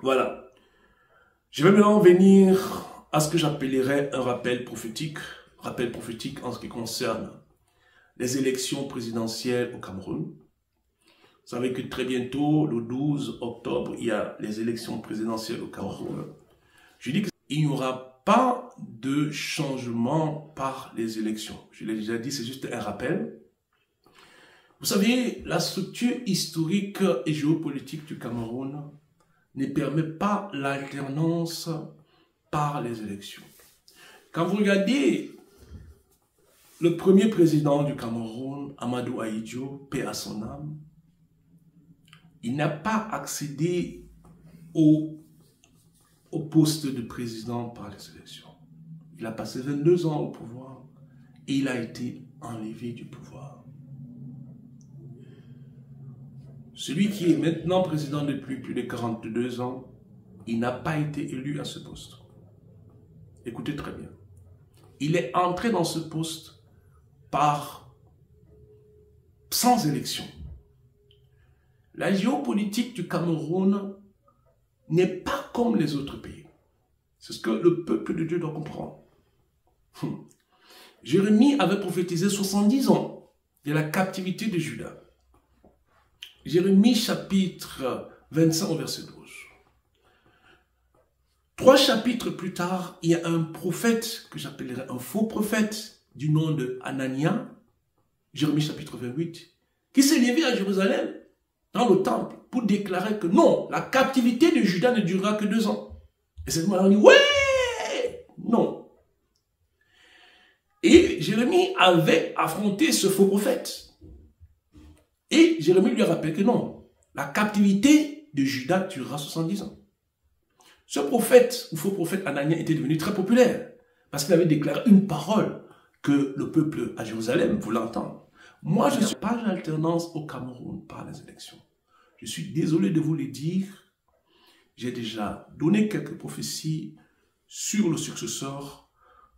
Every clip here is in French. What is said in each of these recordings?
Voilà. Je vais maintenant venir à ce que j'appellerais un rappel prophétique. Rappel prophétique en ce qui concerne les élections présidentielles au Cameroun. Vous savez que très bientôt, le 12 octobre, il y a les élections présidentielles au Cameroun. Je dis qu'il n'y aura pas de changement par les élections. Je l'ai déjà dit, c'est juste un rappel. Vous savez, la structure historique et géopolitique du Cameroun ne permet pas l'alternance par les élections. Quand vous regardez le premier président du Cameroun, Amadou Ahidjo, paix à son âme, il n'a pas accédé au poste de président par les élections. Il a passé 22 ans au pouvoir et il a été enlevé du pouvoir. Celui qui est maintenant président depuis plus de 42 ans, il n'a pas été élu à ce poste. Écoutez très bien. Il est entré dans ce poste sans élection. La géopolitique du Cameroun n'est pas comme les autres pays. C'est ce que le peuple de Dieu doit comprendre. Jérémie avait prophétisé 70 ans de la captivité de Juda. Jérémie chapitre 25 au verset 12. 3 chapitres plus tard, il y a un prophète que j'appellerais un faux prophète du nom de Anania, Jérémie chapitre 28, qui s'est levé à Jérusalem dans le temple pour déclarer que non, la captivité de Juda ne durera que 2 ans. Et cette fois, on dit ouais, non. Et Jérémie avait affronté ce faux prophète. Et Jérémie lui a rappelé que non, la captivité de Juda durera 70 ans. Ce prophète, ou faux prophète Anania, était devenu très populaire parce qu'il avait déclaré une parole que le peuple à Jérusalem voulait entendre. Moi, je ne suis pas d'alternance au Cameroun par les élections. Je suis désolé de vous le dire. J'ai déjà donné quelques prophéties sur le successeur,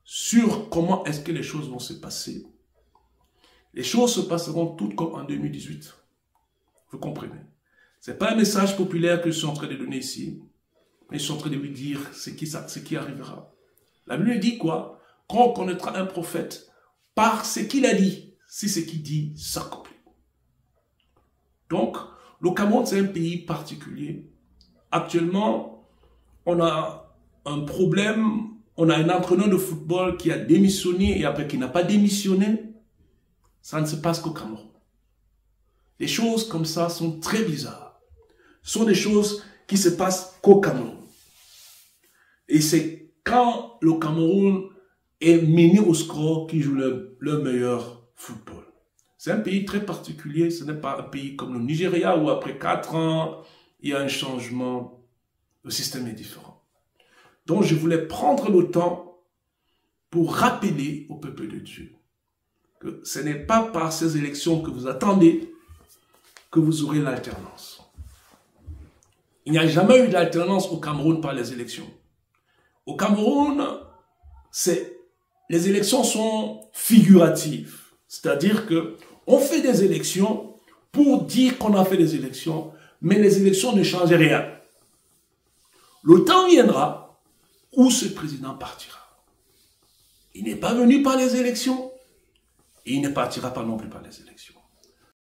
sur comment est-ce que les choses vont se passer. Les choses se passeront toutes comme en 2018. Vous comprenez? Ce n'est pas un message populaire que je suis en train de donner ici, mais je suis en train de vous dire ce qui arrivera. La Bible dit quoi? Qu'on connaîtra un prophète par ce qu'il a dit, si ce qu'il dit s'accomplit. Donc, le Cameroun, c'est un pays particulier. Actuellement, on a un problème, on a un entraîneur de football qui a démissionné et après qui n'a pas démissionné. Ça ne se passe qu'au Cameroun. Les choses comme ça sont très bizarres. Ce sont des choses qui se passent qu'au Cameroun. Et c'est quand le Cameroun est mené au score qui joue le meilleur football. C'est un pays très particulier. Ce n'est pas un pays comme le Nigeria où après 4 ans, il y a un changement. Le système est différent. Donc je voulais prendre le temps pour rappeler au peuple de Dieu que ce n'est pas par ces élections que vous attendez que vous aurez l'alternance. Il n'y a jamais eu d'alternance au Cameroun par les élections. Au Cameroun, les élections sont figuratives. C'est-à-dire qu'on fait des élections pour dire qu'on a fait des élections, mais les élections ne changent rien. Le temps viendra où ce président partira. Il n'est pas venu par les élections. Et il ne partira pas non plus par les élections.